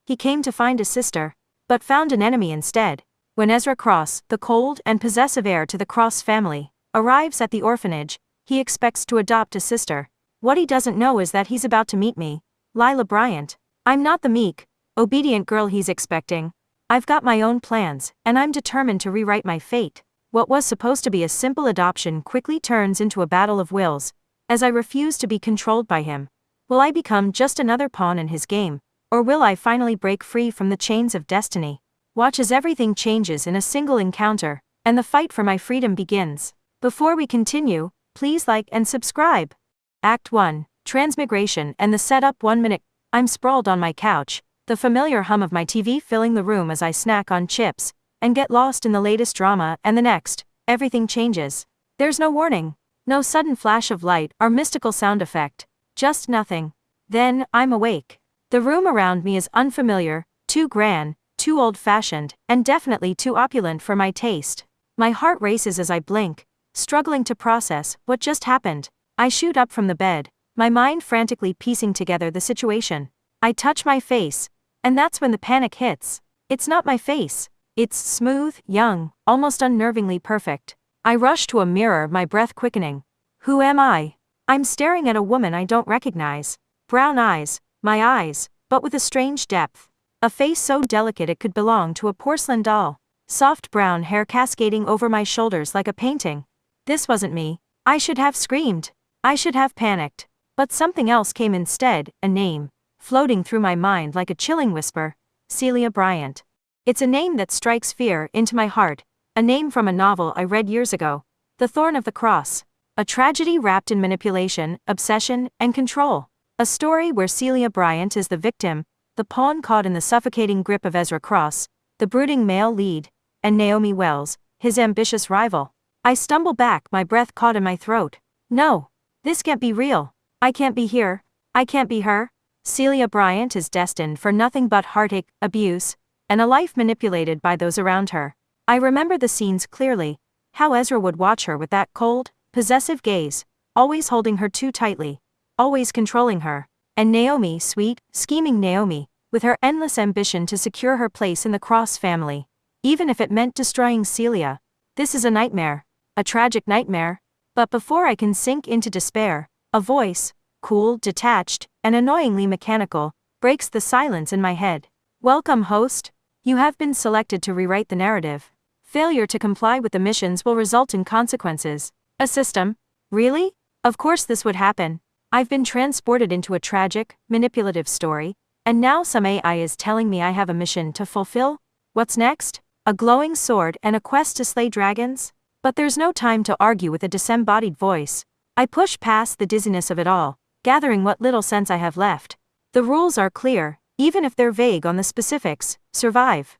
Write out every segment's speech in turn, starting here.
He came to find a sister, but found an enemy instead. When Ezra Cross, the cold and possessive heir to the Cross family, arrives at the orphanage, he expects to adopt a sister. What he doesn't know is that he's about to meet me, Lila Bryant. I'm not the meek, obedient girl he's expecting. I've got my own plans, and I'm determined to rewrite my fate. What was supposed to be a simple adoption quickly turns into a battle of wills, as I refuse to be controlled by him. Will I become just another pawn in his game, or will I finally break free from the chains of destiny? Watch as everything changes in a single encounter, and the fight for my freedom begins. Before we continue, please like and subscribe. Act 1. Transmigration and the setup. 1 minute. I'm sprawled on my couch, the familiar hum of my TV filling the room as I snack on chips, and get lost in the latest drama, and the next, everything changes. There's no warning, no sudden flash of light or mystical sound effect, just nothing. Then, I'm awake. The room around me is unfamiliar, too grand, too old-fashioned, and definitely too opulent for my taste. My heart races as I blink, struggling to process what just happened. I shoot up from the bed, my mind frantically piecing together the situation. I touch my face, and that's when the panic hits. It's not my face. It's smooth, young, almost unnervingly perfect. I rush to a mirror, my breath quickening. Who am I? I'm staring at a woman I don't recognize. Brown eyes, my eyes, but with a strange depth. A face so delicate it could belong to a porcelain doll. Soft brown hair cascading over my shoulders like a painting. This wasn't me. I should have screamed. I should have panicked. But something else came instead, a name, floating through my mind like a chilling whisper. Lila Bryant. It's a name that strikes fear into my heart, a name from a novel I read years ago. The Thorn of the Cross. A tragedy wrapped in manipulation, obsession, and control. A story where Lila Bryant is the victim, the pawn caught in the suffocating grip of Ezra Cross, the brooding male lead, and Naomi Wells, his ambitious rival. I stumble back, my breath caught in my throat. No. This can't be real. I can't be here. I can't be her. Lila Bryant is destined for nothing but heartache, abuse, and a life manipulated by those around her. I remember the scenes clearly, how Ezra would watch her with that cold, possessive gaze, always holding her too tightly, always controlling her, and Naomi, sweet, scheming Naomi, with her endless ambition to secure her place in the Cross family, even if it meant destroying Celia. This is a nightmare, a tragic nightmare. But before I can sink into despair, a voice, cool, detached, and annoyingly mechanical, breaks the silence in my head. Welcome, host. You have been selected to rewrite the narrative. Failure to comply with the missions will result in consequences. A system? Really? Of course this would happen. I've been transported into a tragic, manipulative story, and now some AI is telling me I have a mission to fulfill? What's next? A glowing sword and a quest to slay dragons? But there's no time to argue with a disembodied voice. I push past the dizziness of it all, gathering what little sense I have left. The rules are clear, even if they're vague on the specifics. Survive.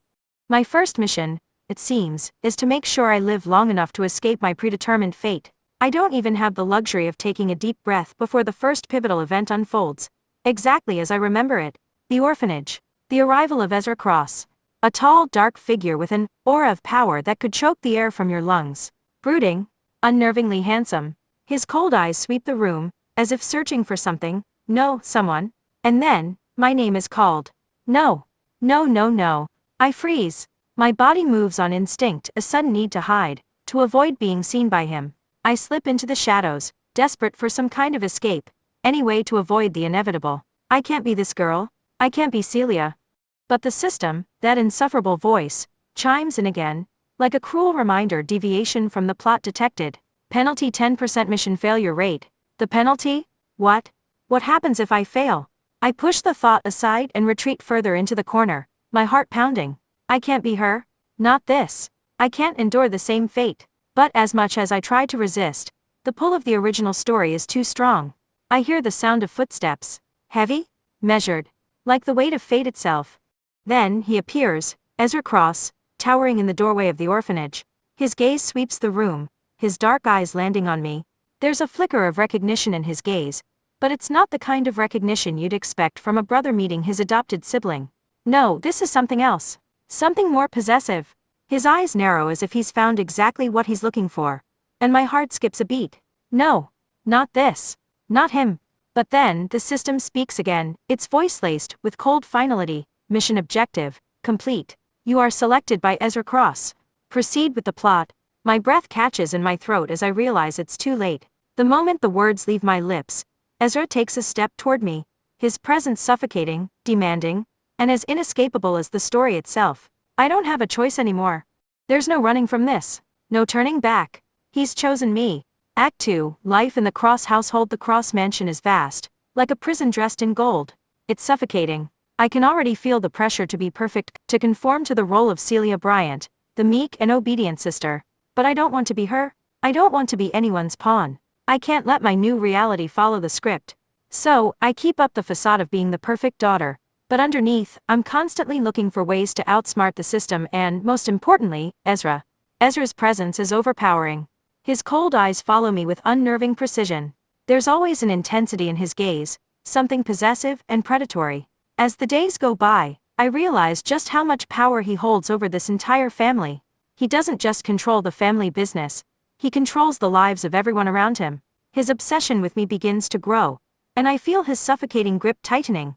My first mission, it seems, is to make sure I live long enough to escape my predetermined fate. I don't even have the luxury of taking a deep breath before the first pivotal event unfolds. Exactly as I remember it. The orphanage. The arrival of Ezra Cross. A tall, dark figure with an aura of power that could choke the air from your lungs. Brooding. Unnervingly handsome. His cold eyes sweep the room, as if searching for something, someone. And then, my name is called. No. No, no, no. I freeze. My body moves on instinct, a sudden need to hide, to avoid being seen by him. I slip into the shadows, desperate for some kind of escape, any way to avoid the inevitable. I can't be this girl. I can't be Celia. But the system, that insufferable voice, chimes in again, like a cruel reminder. Deviation from the plot detected. Penalty 10% mission failure rate. The penalty? What? What happens if I fail? I push the thought aside and retreat further into the corner, my heart pounding. I can't be her. Not this. I can't endure the same fate. But as much as I try to resist, the pull of the original story is too strong. I hear the sound of footsteps. Heavy? Measured. Like the weight of fate itself. Then he appears, Ezra Cross, towering in the doorway of the orphanage. His gaze sweeps the room, his dark eyes landing on me. There's a flicker of recognition in his gaze, but it's not the kind of recognition you'd expect from a brother meeting his adopted sibling. No, this is something else. Something more possessive. His eyes narrow as if he's found exactly what he's looking for. And my heart skips a beat. No. Not this. Not him. But then, the system speaks again, its voice laced with cold finality. Mission objective, complete. You are selected by Ezra Cross. Proceed with the plot. My breath catches in my throat as I realize it's too late. The moment the words leave my lips, Ezra takes a step toward me, his presence suffocating, demanding, and as inescapable as the story itself. I don't have a choice anymore. There's no running from this. No turning back. He's chosen me. Act 2, Life in the Cross household. The Cross mansion is vast, like a prison dressed in gold. It's suffocating. I can already feel the pressure to be perfect, to conform to the role of Lila Bryant, the meek and obedient sister. But I don't want to be her. I don't want to be anyone's pawn. I can't let my new reality follow the script. So, I keep up the facade of being the perfect daughter. But underneath, I'm constantly looking for ways to outsmart the system and, most importantly, Ezra. Ezra's presence is overpowering. His cold eyes follow me with unnerving precision. There's always an intensity in his gaze, something possessive and predatory. As the days go by, I realize just how much power he holds over this entire family. He doesn't just control the family business, he controls the lives of everyone around him. His obsession with me begins to grow, and I feel his suffocating grip tightening.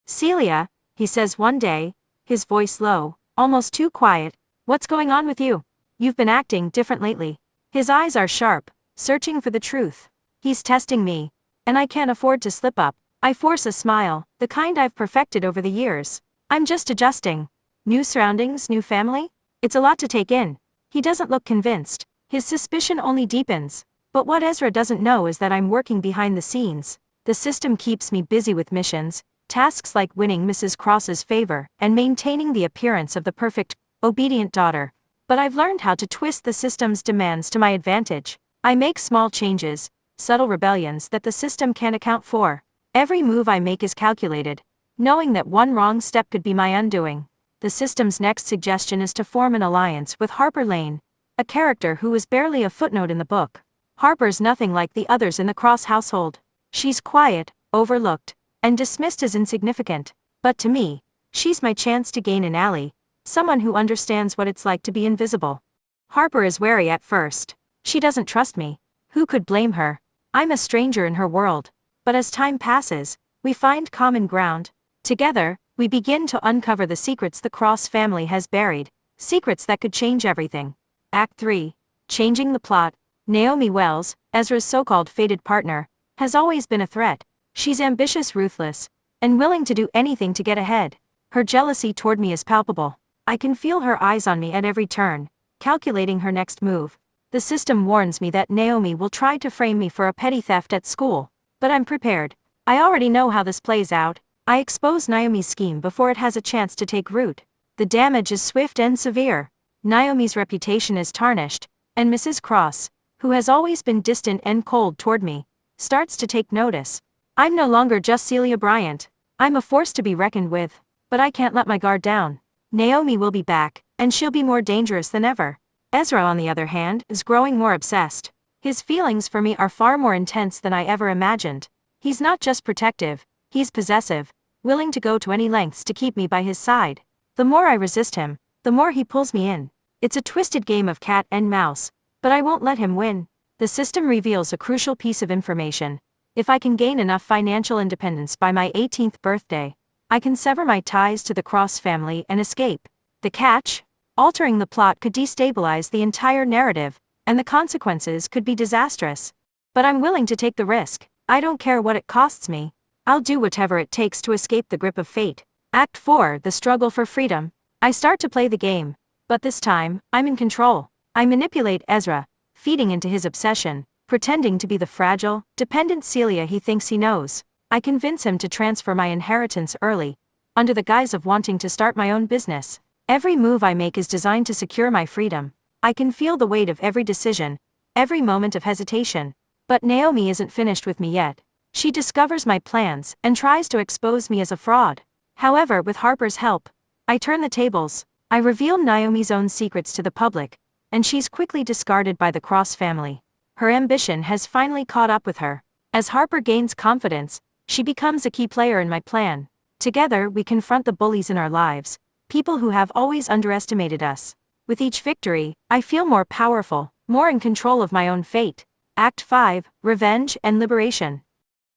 Celia, he says one day, his voice low, almost too quiet, what's going on with you? You've been acting different lately. His eyes are sharp, searching for the truth. He's testing me, and I can't afford to slip up. I force a smile, the kind I've perfected over the years. I'm just adjusting. New surroundings, new family? It's a lot to take in. He doesn't look convinced. His suspicion only deepens. But what Ezra doesn't know is that I'm working behind the scenes. The system keeps me busy with missions, tasks like winning Mrs. Cross's favor and maintaining the appearance of the perfect, obedient daughter. But I've learned how to twist the system's demands to my advantage. I make small changes, subtle rebellions that the system can't account for. Every move I make is calculated, knowing that one wrong step could be my undoing. The system's next suggestion is to form an alliance with Harper Lane, a character who is barely a footnote in the book. Harper's nothing like the others in the Cross household. She's quiet, overlooked, and dismissed as insignificant. But to me, she's my chance to gain an ally, someone who understands what it's like to be invisible. Harper is wary at first. She doesn't trust me. Who could blame her? I'm a stranger in her world. But as time passes, we find common ground. Together, we begin to uncover the secrets the Cross family has buried, secrets that could change everything. Act 3. Changing the plot. Naomi Wells, Ezra's so-called fated partner, has always been a threat. She's ambitious, ruthless, and willing to do anything to get ahead. Her jealousy toward me is palpable. I can feel her eyes on me at every turn, calculating her next move. The system warns me that Naomi will try to frame me for a petty theft at school. But I'm prepared. I already know how this plays out. I expose Naomi's scheme before it has a chance to take root. The damage is swift and severe. Naomi's reputation is tarnished, and Mrs. Cross, who has always been distant and cold toward me, starts to take notice. I'm no longer just Lila Bryant. I'm a force to be reckoned with. But I can't let my guard down. Naomi will be back, and she'll be more dangerous than ever. Ezra, on the other hand, is growing more obsessed. His feelings for me are far more intense than I ever imagined. He's not just protective, he's possessive, willing to go to any lengths to keep me by his side. The more I resist him, the more he pulls me in. It's a twisted game of cat and mouse, but I won't let him win. The system reveals a crucial piece of information. If I can gain enough financial independence by my 18th birthday, I can sever my ties to the Cross family and escape. The catch? Altering the plot could destabilize the entire narrative, and the consequences could be disastrous. But I'm willing to take the risk. I don't care what it costs me. I'll do whatever it takes to escape the grip of fate. Act 4, The struggle for freedom. I start to play the game. But this time, I'm in control. I manipulate Ezra, feeding into his obsession, pretending to be the fragile, dependent Celia he thinks he knows. I convince him to transfer my inheritance early, under the guise of wanting to start my own business. Every move I make is designed to secure my freedom. I can feel the weight of every decision, every moment of hesitation. But Naomi isn't finished with me yet. She discovers my plans and tries to expose me as a fraud. However, with Harper's help, I turn the tables. I reveal Naomi's own secrets to the public, and she's quickly discarded by the Cross family. Her ambition has finally caught up with her. As Harper gains confidence, she becomes a key player in my plan. Together, we confront the bullies in our lives, people who have always underestimated us. With each victory, I feel more powerful, more in control of my own fate. Act 5, Revenge and Liberation.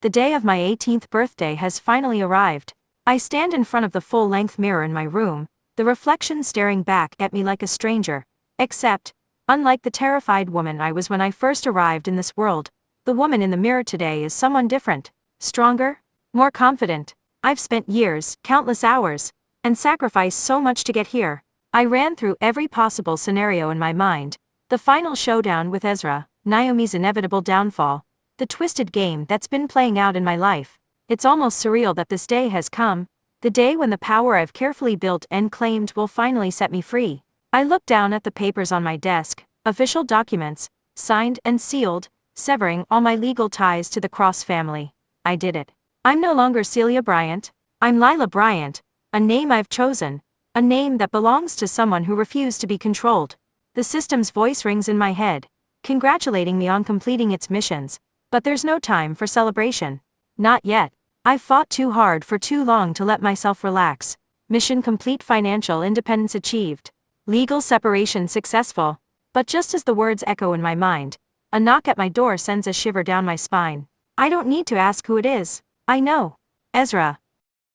The day of my 18th birthday has finally arrived. I stand in front of the full-length mirror in my room, the reflection staring back at me like a stranger. Except, unlike the terrified woman I was when I first arrived in this world, the woman in the mirror today is someone different, stronger, more confident. I've spent years, countless hours, and sacrificed so much to get here. I ran through every possible scenario in my mind. The final showdown with Ezra, Naomi's inevitable downfall, the twisted game that's been playing out in my life. It's almost surreal that this day has come, the day when the power I've carefully built and claimed will finally set me free. I look down at the papers on my desk, official documents, signed and sealed, severing all my legal ties to the Cross family. I did it. I'm no longer Celia Bryant. I'm Lila Bryant, a name I've chosen, a name that belongs to someone who refused to be controlled. The system's voice rings in my head, congratulating me on completing its missions, but there's no time for celebration. Not yet. I've fought too hard for too long to let myself relax. Mission complete, financial independence achieved. Legal separation successful. But just as the words echo in my mind, a knock at my door sends a shiver down my spine. I don't need to ask who it is. I know. Ezra.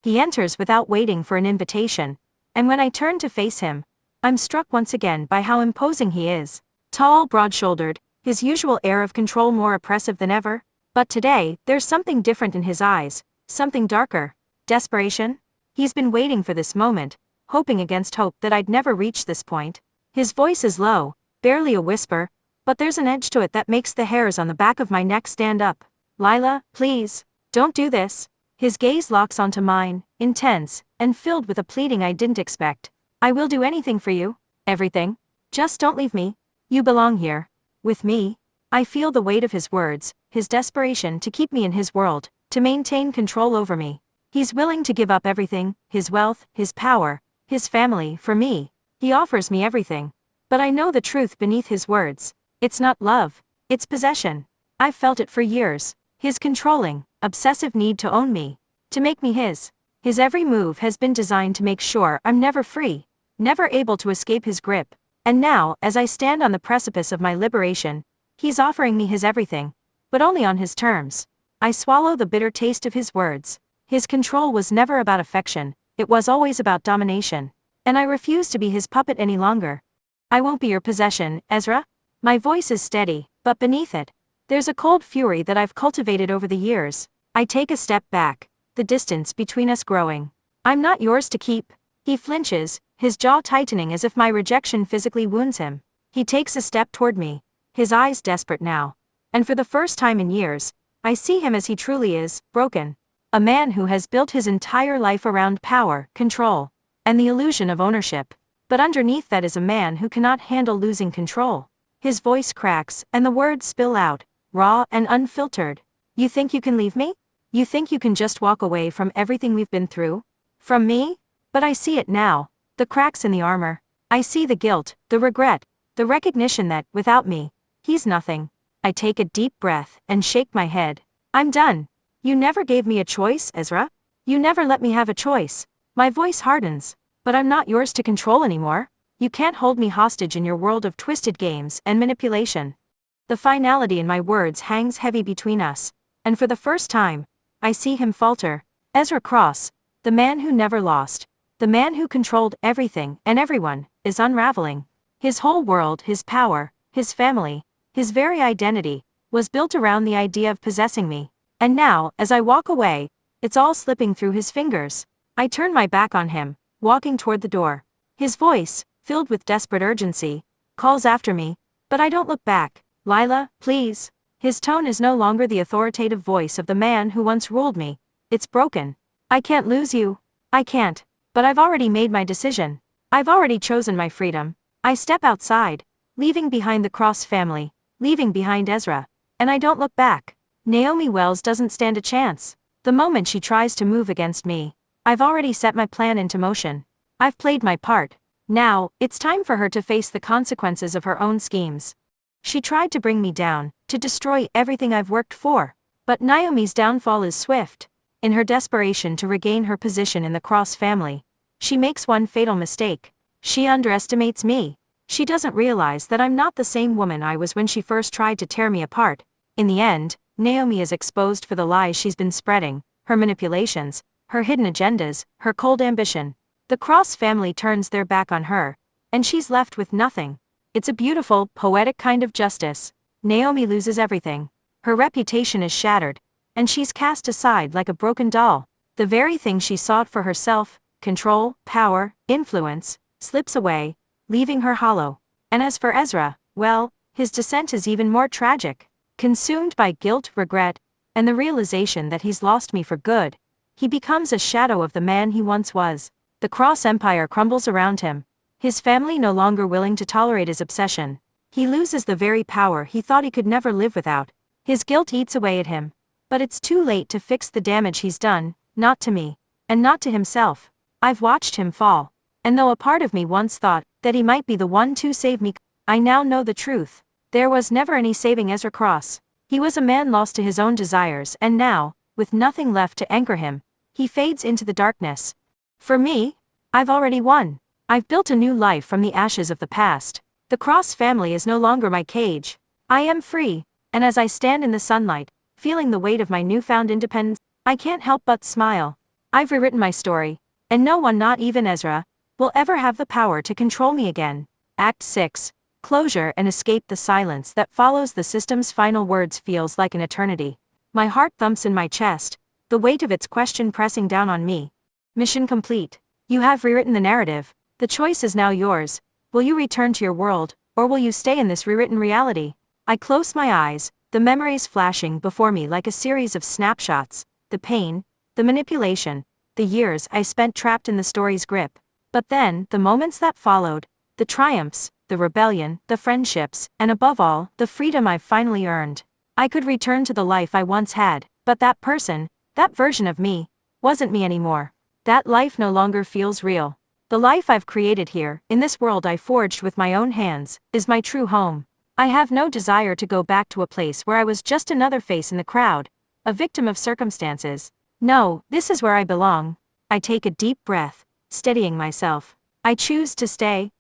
He enters without waiting for an invitation, and when I turn to face him, I'm struck once again by how imposing he is. Tall, broad-shouldered, his usual air of control more oppressive than ever. But today, there's something different in his eyes, something darker. Desperation? He's been waiting for this moment, hoping against hope that I'd never reach this point. His voice is low, barely a whisper, but there's an edge to it that makes the hairs on the back of my neck stand up. Lila, please, don't do this. His gaze locks onto mine, intense, and filled with a pleading I didn't expect. I will do anything for you. Everything. Just don't leave me. You belong here. With me. I feel the weight of his words, his desperation to keep me in his world, to maintain control over me. He's willing to give up everything, his wealth, his power, his family, for me. He offers me everything. But I know the truth beneath his words. It's not love. It's possession. I've felt it for years. His controlling, obsessive need to own me. To make me his. His every move has been designed to make sure I'm never free, never able to escape his grip. And now, as I stand on the precipice of my liberation, he's offering me his everything, but only on his terms. I swallow the bitter taste of his words. His control was never about affection, it was always about domination. And I refuse to be his puppet any longer. I won't be your possession, Ezra. My voice is steady, but beneath it, there's a cold fury that I've cultivated over the years. I take a step back, the distance between us growing. I'm not yours to keep. He flinches, his jaw tightening as if my rejection physically wounds him. He takes a step toward me, his eyes desperate now. And for the first time in years, I see him as he truly is, broken. A man who has built his entire life around power, control, and the illusion of ownership. But underneath that is a man who cannot handle losing control. His voice cracks, and the words spill out, raw and unfiltered. You think you can leave me? You think you can just walk away from everything we've been through? From me? But I see it now. The cracks in the armor. I see the guilt, the regret, the recognition that, without me, he's nothing. I take a deep breath and shake my head. I'm done. You never gave me a choice, Ezra. You never let me have a choice. My voice hardens. But I'm not yours to control anymore. You can't hold me hostage in your world of twisted games and manipulation. The finality in my words hangs heavy between us, and for the first time, I see him falter. Ezra Cross, the man who never lost, the man who controlled everything and everyone, is unraveling. His whole world, his power, his family, his very identity, was built around the idea of possessing me. And now, as I walk away, it's all slipping through his fingers. I turn my back on him, walking toward the door. His voice, filled with desperate urgency, calls after me, but I don't look back. Lila, please. His tone is no longer the authoritative voice of the man who once ruled me. It's broken. I can't lose you. I can't. But I've already made my decision. I've already chosen my freedom. I step outside, leaving behind the Cross family, leaving behind Ezra. And I don't look back. Naomi Wells doesn't stand a chance. The moment she tries to move against me, I've already set my plan into motion. I've played my part. Now, it's time for her to face the consequences of her own schemes. She tried to bring me down, to destroy everything I've worked for. But Naomi's downfall is swift. In her desperation to regain her position in the Cross family, she makes one fatal mistake. She underestimates me. She doesn't realize that I'm not the same woman I was when she first tried to tear me apart. In the end, Naomi is exposed for the lies she's been spreading, her manipulations, her hidden agendas, her cold ambition. The Cross family turns their back on her, and she's left with nothing. It's a beautiful, poetic kind of justice. Naomi loses everything. Her reputation is shattered, and she's cast aside like a broken doll. The very thing she sought for herself, control, power, influence, slips away, leaving her hollow. And as for Ezra, well, his descent is even more tragic. Consumed by guilt, regret, and the realization that he's lost me for good, he becomes a shadow of the man he once was. The Cross Empire crumbles around him, his family no longer willing to tolerate his obsession. He loses the very power he thought he could never live without. His guilt eats away at him. But it's too late to fix the damage he's done, not to me, and not to himself. I've watched him fall. And though a part of me once thought that he might be the one to save me, I now know the truth. There was never any saving Ezra Cross. He was a man lost to his own desires, and now, with nothing left to anchor him, he fades into the darkness. For me, I've already won. I've built a new life from the ashes of the past. The Cross family is no longer my cage. I am free, and as I stand in the sunlight, feeling the weight of my newfound independence, I can't help but smile. I've rewritten my story, and no one, not even Ezra, will ever have the power to control me again. Act 6. Closure and escape. The silence that follows the system's final words feels like an eternity. My heart thumps in my chest, the weight of its question pressing down on me. Mission complete. You have rewritten the narrative. The choice is now yours. Will you return to your world, or will you stay in this rewritten reality? I close my eyes, the memories flashing before me like a series of snapshots, the pain, the manipulation, the years I spent trapped in the story's grip. But then, the moments that followed, the triumphs, the rebellion, the friendships, and above all, the freedom I've finally earned. I could return to the life I once had, but that person, that version of me, wasn't me anymore. That life no longer feels real. The life I've created here, in this world I forged with my own hands, is my true home. I have no desire to go back to a place where I was just another face in the crowd, a victim of circumstances. No, this is where I belong. I take a deep breath, steadying myself. I choose to stay.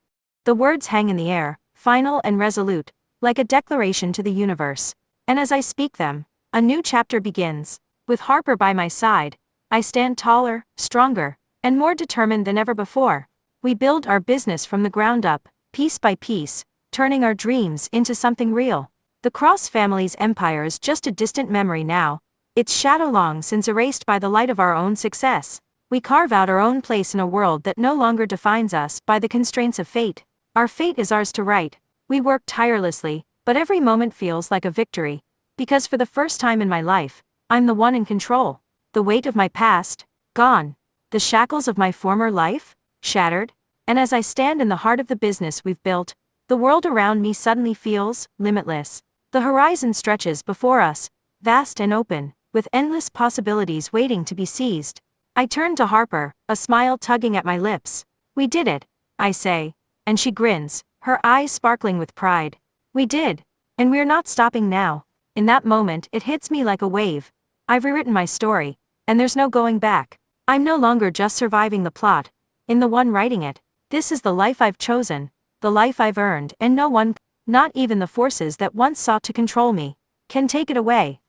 The words hang in the air, final and resolute, like a declaration to the universe. And as I speak them, a new chapter begins. With Harper by my side, I stand taller, stronger, and more determined than ever before. We build our business from the ground up, piece by piece, turning our dreams into something real. The Cross family's empire is just a distant memory now, its shadow long since erased by the light of our own success. We carve out our own place in a world that no longer defines us by the constraints of fate. Our fate is ours to write. We work tirelessly, but every moment feels like a victory. Because for the first time in my life, I'm the one in control. The weight of my past, gone. The shackles of my former life, shattered. And as I stand in the heart of the business we've built, the world around me suddenly feels limitless. The horizon stretches before us, vast and open, with endless possibilities waiting to be seized. I turn to Harper, a smile tugging at my lips. We did it, I say. And she grins, her eyes sparkling with pride. We did. And we're not stopping now. In that moment it hits me like a wave. I've rewritten my story, and there's no going back. I'm no longer just surviving the plot, in the one writing it. This is the life I've chosen, the life I've earned, and no one, not even the forces that once sought to control me, can take it away.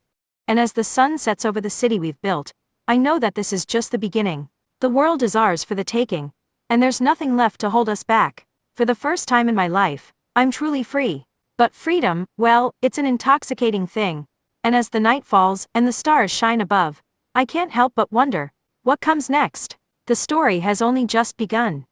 And as the sun sets over the city we've built, I know that this is just the beginning. The world is ours for the taking, and there's nothing left to hold us back. For the first time in my life, I'm truly free. But freedom, well, it's an intoxicating thing. And as the night falls and the stars shine above, I can't help but wonder, what comes next? The story has only just begun.